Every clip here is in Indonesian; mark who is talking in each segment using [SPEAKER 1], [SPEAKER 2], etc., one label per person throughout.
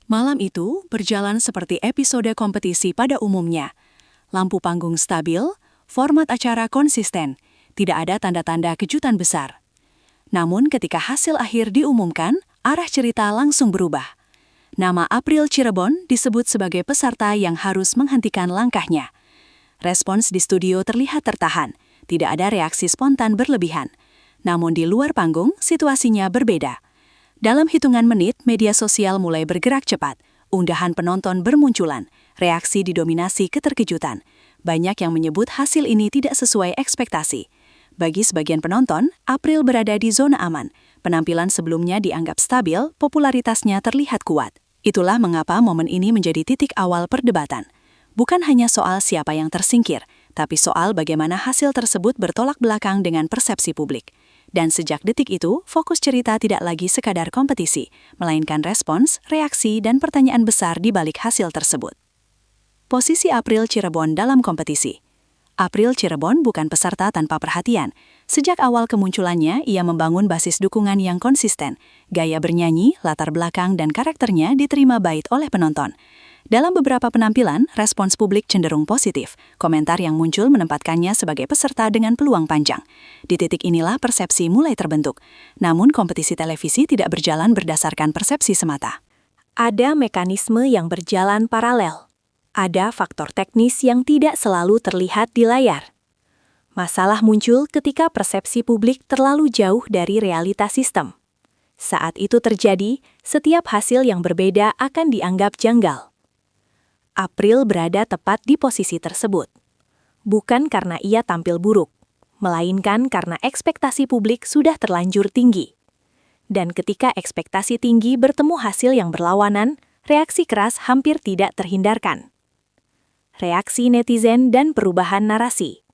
[SPEAKER 1] Malam itu berjalan seperti episode kompetisi pada umumnya. Lampu panggung stabil, format acara konsisten, tidak ada tanda-tanda kejutan besar. Namun ketika hasil akhir diumumkan, arah cerita langsung berubah. Nama April Cirebon disebut sebagai peserta yang harus menghentikan langkahnya. Respons di studio terlihat tertahan, tidak ada reaksi spontan berlebihan. Namun di luar panggung, situasinya berbeda. Dalam hitungan menit, media sosial mulai bergerak cepat. Unggahan penonton bermunculan, reaksi didominasi keterkejutan. Banyak yang menyebut hasil ini tidak sesuai ekspektasi. Bagi sebagian penonton, April berada di zona aman. Penampilan sebelumnya dianggap stabil, popularitasnya terlihat kuat. Itulah mengapa momen ini menjadi titik awal perdebatan. Bukan hanya soal siapa yang tersingkir, tapi soal bagaimana hasil tersebut bertolak belakang dengan persepsi publik. Dan sejak detik itu, fokus cerita tidak lagi sekadar kompetisi, melainkan respons, reaksi, dan pertanyaan besar di balik hasil tersebut. Posisi April Cirebon dalam kompetisi. April Cirebon bukan peserta tanpa perhatian. Sejak awal kemunculannya, ia membangun basis dukungan yang konsisten. Gaya bernyanyi, latar belakang, dan karakternya diterima baik oleh penonton. Dalam beberapa penampilan, respons publik cenderung positif. Komentar yang muncul menempatkannya sebagai peserta dengan peluang panjang. Di titik inilah persepsi mulai terbentuk. Namun kompetisi televisi tidak berjalan berdasarkan persepsi semata.
[SPEAKER 2] Ada mekanisme yang berjalan paralel. Ada faktor teknis yang tidak selalu terlihat di layar. Masalah muncul ketika persepsi publik terlalu jauh dari realitas sistem. Saat itu terjadi, setiap hasil yang berbeda akan dianggap janggal. April berada tepat di posisi tersebut. Bukan karena ia tampil buruk, melainkan karena ekspektasi publik sudah terlanjur tinggi. Dan ketika ekspektasi tinggi bertemu hasil yang berlawanan, reaksi keras hampir tidak terhindarkan. Reaksi netizen dan perubahan narasi.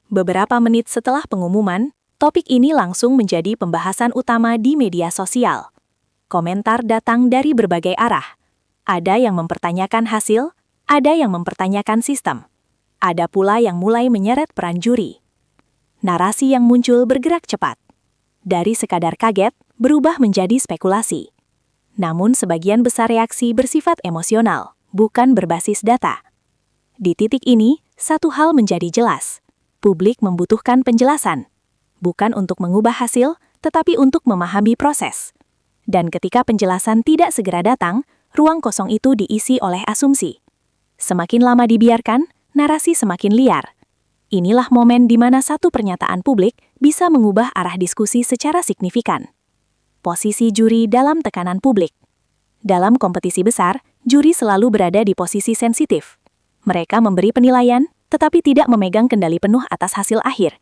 [SPEAKER 2] Beberapa menit setelah pengumuman, topik ini langsung menjadi pembahasan utama di media sosial. Komentar datang dari berbagai arah. Ada yang mempertanyakan hasil, ada yang mempertanyakan sistem. Ada pula yang mulai menyeret peran juri. Narasi yang muncul bergerak cepat. Dari sekadar kaget, berubah menjadi spekulasi. Namun sebagian besar reaksi bersifat emosional, bukan berbasis data. Di titik ini, satu hal menjadi jelas. Publik membutuhkan penjelasan. Bukan untuk mengubah hasil, tetapi untuk memahami proses. Dan ketika penjelasan tidak segera datang, ruang kosong itu diisi oleh asumsi. Semakin lama dibiarkan, narasi semakin liar. Inilah momen di mana satu pernyataan publik bisa mengubah arah diskusi secara signifikan. Posisi juri dalam tekanan publik. Dalam kompetisi besar, juri selalu berada di posisi sensitif. Mereka memberi penilaian, tetapi tidak memegang kendali penuh atas hasil akhir.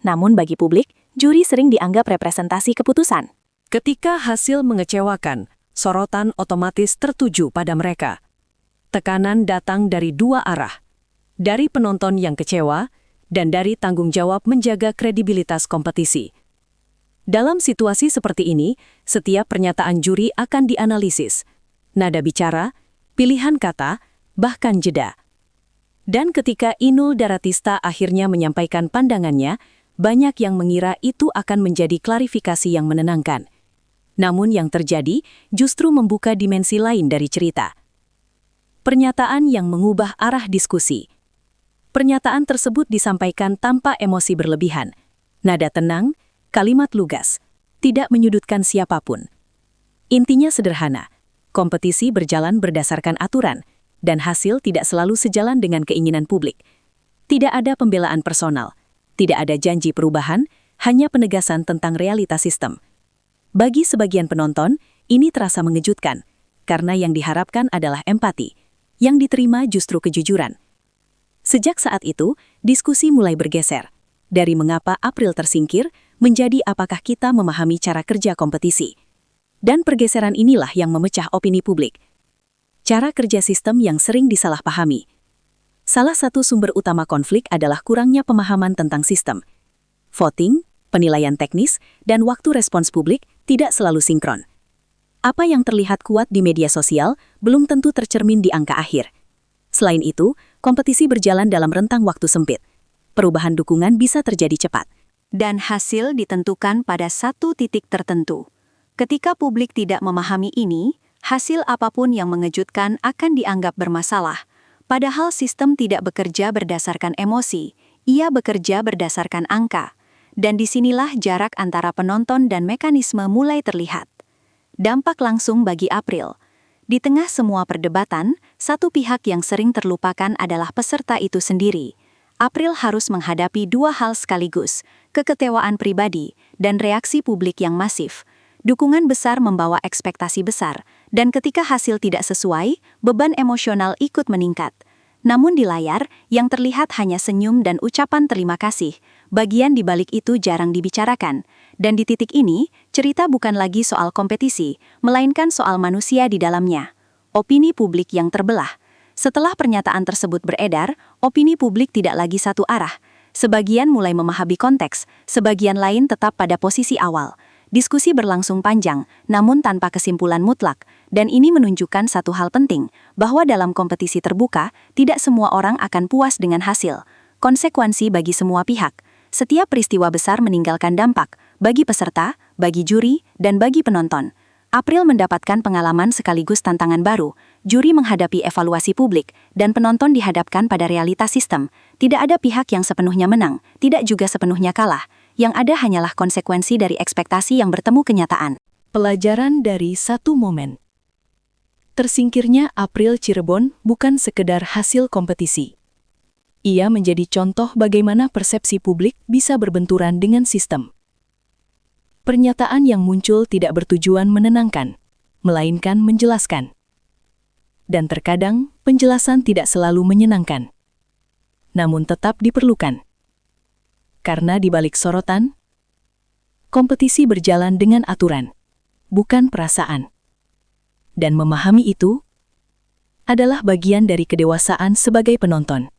[SPEAKER 2] Namun bagi publik, juri sering dianggap representasi keputusan.
[SPEAKER 3] Ketika hasil mengecewakan, sorotan otomatis tertuju pada mereka. Tekanan datang dari dua arah, dari penonton yang kecewa dan dari tanggung jawab menjaga kredibilitas kompetisi. Dalam situasi seperti ini, setiap pernyataan juri akan dianalisis. Nada bicara, pilihan kata, bahkan jeda. Dan ketika Inul Daratista akhirnya menyampaikan pandangannya, banyak yang mengira itu akan menjadi klarifikasi yang menenangkan. Namun yang terjadi justru membuka dimensi lain dari cerita. Pernyataan yang mengubah arah diskusi. Pernyataan tersebut disampaikan tanpa emosi berlebihan. Nada tenang, kalimat lugas, tidak menyudutkan siapapun. Intinya sederhana, kompetisi berjalan berdasarkan aturan, dan hasil tidak selalu sejalan dengan keinginan publik. Tidak ada pembelaan personal, tidak ada janji perubahan, hanya penegasan tentang realitas sistem. Bagi sebagian penonton, ini terasa mengejutkan, karena yang diharapkan adalah empati, yang diterima justru kejujuran. Sejak saat itu, diskusi mulai bergeser. Dari mengapa April tersingkir, menjadi apakah kita memahami cara kerja kompetisi. Dan pergeseran inilah yang memecah opini publik. Cara kerja sistem yang sering disalahpahami. Salah satu sumber utama konflik adalah kurangnya pemahaman tentang sistem. Voting, penilaian teknis, dan waktu respons publik tidak selalu sinkron. Apa yang terlihat kuat di media sosial belum tentu tercermin di angka akhir. Selain itu, kompetisi berjalan dalam rentang waktu sempit. Perubahan dukungan bisa terjadi cepat.
[SPEAKER 2] Dan hasil ditentukan pada satu titik tertentu. Ketika publik tidak memahami ini,
[SPEAKER 1] Hasil apapun yang mengejutkan akan dianggap bermasalah, padahal sistem tidak bekerja berdasarkan emosi, ia bekerja berdasarkan angka. Dan disinilah jarak antara penonton dan mekanisme mulai terlihat. Dampak langsung bagi April. Di tengah semua perdebatan, satu pihak yang sering terlupakan adalah peserta itu sendiri. April harus menghadapi dua hal sekaligus, kekecewaan pribadi dan reaksi publik yang masif. Dukungan besar membawa ekspektasi besar, dan ketika hasil tidak sesuai, beban emosional ikut meningkat. Namun di layar, yang terlihat hanya senyum dan ucapan terima kasih. Bagian di balik itu jarang dibicarakan. Dan di titik ini, cerita bukan lagi soal kompetisi, melainkan soal manusia di dalamnya. Opini publik yang terbelah. Setelah pernyataan tersebut beredar, opini publik tidak lagi satu arah. Sebagian mulai memahami konteks, sebagian lain tetap pada posisi awal. Diskusi berlangsung panjang, namun tanpa kesimpulan mutlak, dan ini menunjukkan satu hal penting, bahwa dalam kompetisi terbuka, tidak semua orang akan puas dengan hasil. Konsekuensi bagi semua pihak. Setiap peristiwa besar meninggalkan dampak, bagi peserta, bagi juri, dan bagi penonton. April mendapatkan pengalaman sekaligus tantangan baru, juri menghadapi evaluasi publik, dan penonton dihadapkan pada realitas sistem. Tidak ada pihak yang sepenuhnya menang, tidak juga sepenuhnya kalah. Yang ada hanyalah konsekuensi dari ekspektasi yang bertemu kenyataan.
[SPEAKER 3] Pelajaran dari satu momen. Tersingkirnya April Cirebon bukan sekedar hasil kompetisi. Ia menjadi contoh bagaimana persepsi publik bisa berbenturan dengan sistem. Pernyataan yang muncul tidak bertujuan menenangkan, melainkan menjelaskan. Dan terkadang, penjelasan tidak selalu menyenangkan. Namun tetap diperlukan. Karena di balik sorotan, kompetisi berjalan dengan aturan, bukan perasaan. Dan memahami itu adalah bagian dari kedewasaan sebagai penonton.